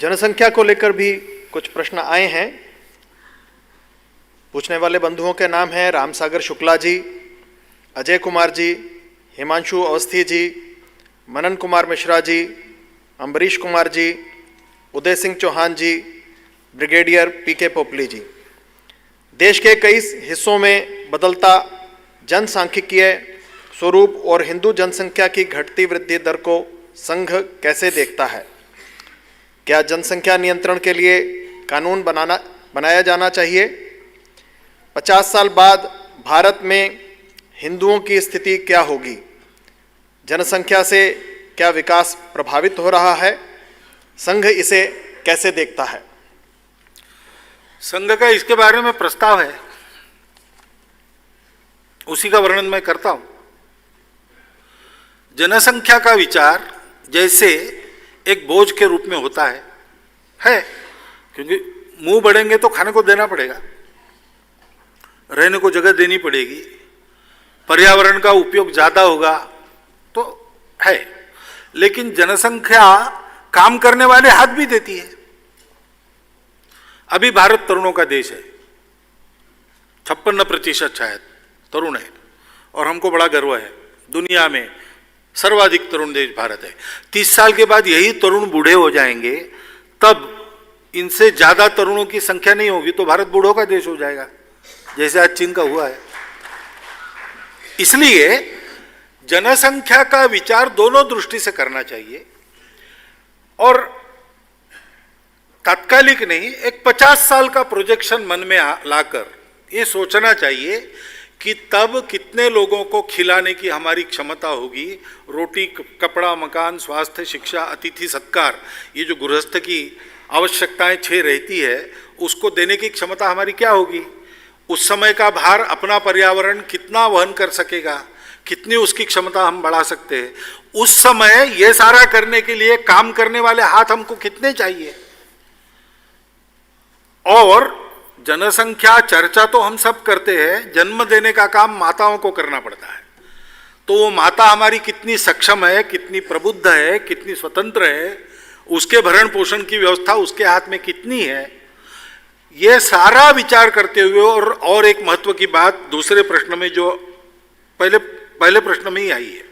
जनसंख्या को लेकर भी कुछ प्रश्न आए हैं। पूछने वाले बंधुओं के नाम हैं रामसागर शुक्ला जी, अजय कुमार जी, हिमांशु अवस्थी जी, मनन कुमार मिश्रा जी, अम्बरीश कुमार जी, उदय सिंह चौहान जी, ब्रिगेडियर पीके पोपली जी। देश के कई हिस्सों में बदलता जनसांख्यिकीय स्वरूप और हिंदू जनसंख्या की घटती वृद्धि दर को संघ कैसे देखता है? क्या जनसंख्या नियंत्रण के लिए कानून बनाया जाना चाहिए? 50 साल बाद भारत में हिंदुओं की स्थिति क्या होगी? जनसंख्या से क्या विकास प्रभावित हो रहा है? संघ इसे कैसे देखता है? संघ का इसके बारे में प्रस्ताव है, उसी का वर्णन मैं करता हूं। जनसंख्या का विचार जैसे एक बोझ के रूप में होता है, क्योंकि मुंह बढ़ेंगे तो खाने को देना पड़ेगा, रहने को जगह देनी पड़ेगी, पर्यावरण का उपयोग ज्यादा होगा तो है। लेकिन जनसंख्या काम करने वाले हाथ भी देती है। अभी भारत तरुणों का देश है, 56% शायद तरुण है, और हमको बड़ा गर्व है। दुनिया में सर्वाधिक तरुण देश भारत है। 30 साल के बाद यही तरुण बूढ़े हो जाएंगे, तब इनसे ज्यादा तरुणों की संख्या नहीं होगी तो भारत बूढ़ों का देश हो जाएगा, जैसे आज चीन का हुआ है। इसलिए जनसंख्या का विचार दोनों दृष्टि से करना चाहिए, और तात्कालिक नहीं, एक 50 साल का प्रोजेक्शन मन में लाकर ये सोचना चाहिए कि तब कितने लोगों को खिलाने की हमारी क्षमता होगी। रोटी, कपड़ा, मकान, स्वास्थ्य, शिक्षा, अतिथि सत्कार, ये जो गृहस्थ की आवश्यकताएं 6 रहती है, उसको देने की क्षमता हमारी क्या होगी? उस समय का भार अपना पर्यावरण कितना वहन कर सकेगा, कितनी उसकी क्षमता हम बढ़ा सकते हैं। उस समय ये सारा करने के लिए काम करने वाले हाथ हमको कितने चाहिए? और जनसंख्या चर्चा तो हम सब करते हैं, जन्म देने का काम माताओं को करना पड़ता है। तो वो माता हमारी कितनी सक्षम है, कितनी प्रबुद्ध है, कितनी स्वतंत्र है, उसके भरण पोषण की व्यवस्था उसके हाथ में कितनी है, ये सारा विचार करते हुए। और एक महत्व की बात दूसरे प्रश्न में जो पहले प्रश्न में ही आई है,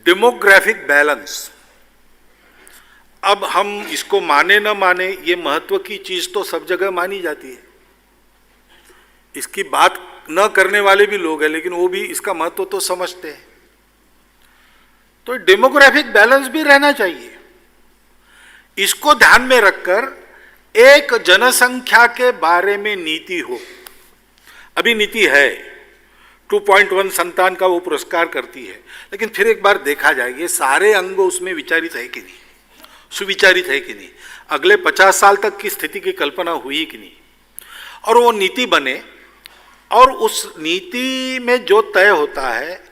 डेमोग्राफिक बैलेंस। अब हम इसको माने न माने, ये महत्व की चीज तो सब जगह मानी जाती है। इसकी बात न करने वाले भी लोग हैं, लेकिन वो भी इसका महत्व तो समझते हैं। तो डेमोग्राफिक बैलेंस भी रहना चाहिए। इसको ध्यान में रखकर एक जनसंख्या के बारे में नीति हो। अभी नीति है, 2.1 संतान का वो पुरस्कार करती है, लेकिन फिर एक बार देखा जाए ये सारे अंग उसमें विचारित है कि नहीं, सुविचारित है कि नहीं, अगले 50 साल तक की स्थिति की कल्पना हुई कि नहीं, और वो नीति बने, और उस नीति में जो तय होता है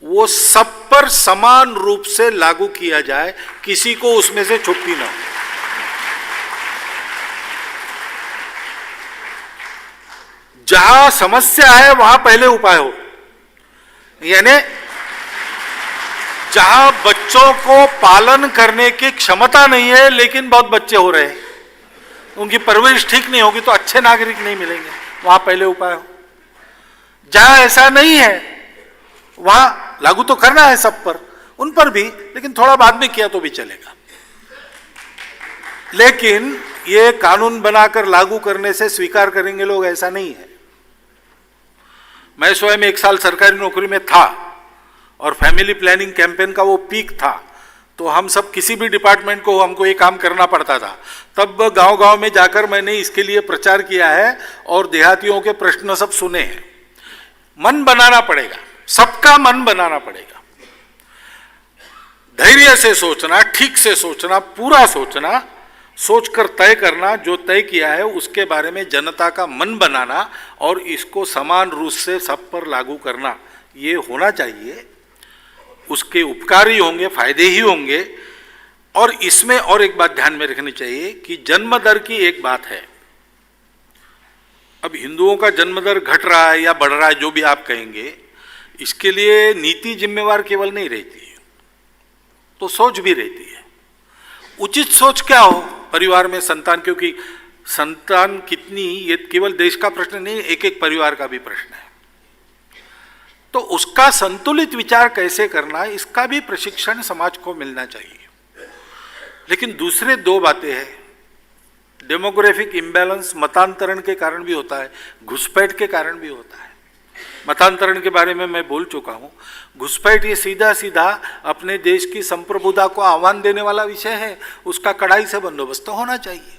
वो सब पर समान रूप से लागू किया जाए, किसी को उसमें से छुट्टी ना हो। जहां समस्या है वहां पहले उपाय हो। यानी जहां बच्चों को पालन करने की क्षमता नहीं है लेकिन बहुत बच्चे हो रहे हैं, उनकी परवरिश ठीक नहीं होगी तो अच्छे नागरिक नहीं मिलेंगे, वहां पहले उपाय हो। जहां ऐसा नहीं है वहां लागू तो करना है सब पर, उन पर भी, लेकिन थोड़ा बाद में किया तो भी चलेगा। लेकिन ये कानून बनाकर लागू करने से स्वीकार करेंगे लोग, ऐसा नहीं है। मैं स्वयं 1 साल सरकारी नौकरी में था और फैमिली प्लानिंग कैंपेन का वो पीक था, तो हम सब किसी भी डिपार्टमेंट को हमको ये काम करना पड़ता था। तब गांव-गांव में जाकर मैंने इसके लिए प्रचार किया है और देहातियों के प्रश्न सब सुने हैं। मन बनाना पड़ेगा, सबका मन बनाना पड़ेगा। धैर्य से सोचना, ठीक से सोचना, पूरा सोचना, सोचकर तय करना, जो तय किया है उसके बारे में जनता का मन बनाना और इसको समान रूप से सब पर लागू करना, ये होना चाहिए। उसके उपकारी होंगे, फायदे ही होंगे। और इसमें और एक बात ध्यान में रखनी चाहिए कि जन्म दर की एक बात है। अब हिंदुओं का जन्म दर घट रहा है या बढ़ रहा है, जो भी आप कहेंगे, इसके लिए नीति जिम्मेवार केवल नहीं रहती है, तो सोच भी रहती है। उचित सोच क्या हो परिवार में संतान, क्योंकि संतान कितनी ये केवल देश का प्रश्न नहीं, एक एक परिवार का भी प्रश्न है। तो उसका संतुलित विचार कैसे करना, इसका भी प्रशिक्षण समाज को मिलना चाहिए। लेकिन दूसरे दो बातें हैं, डेमोग्राफिक इम्बैलेंस मतांतरण के कारण भी होता है, घुसपैठ के कारण भी होता है। मतांतरण के बारे में मैं बोल चुका हूं। घुसपैठ ये सीधा सीधा अपने देश की संप्रभुता को आह्वान देने वाला विषय है, उसका कड़ाई से बंदोबस्त होना चाहिए।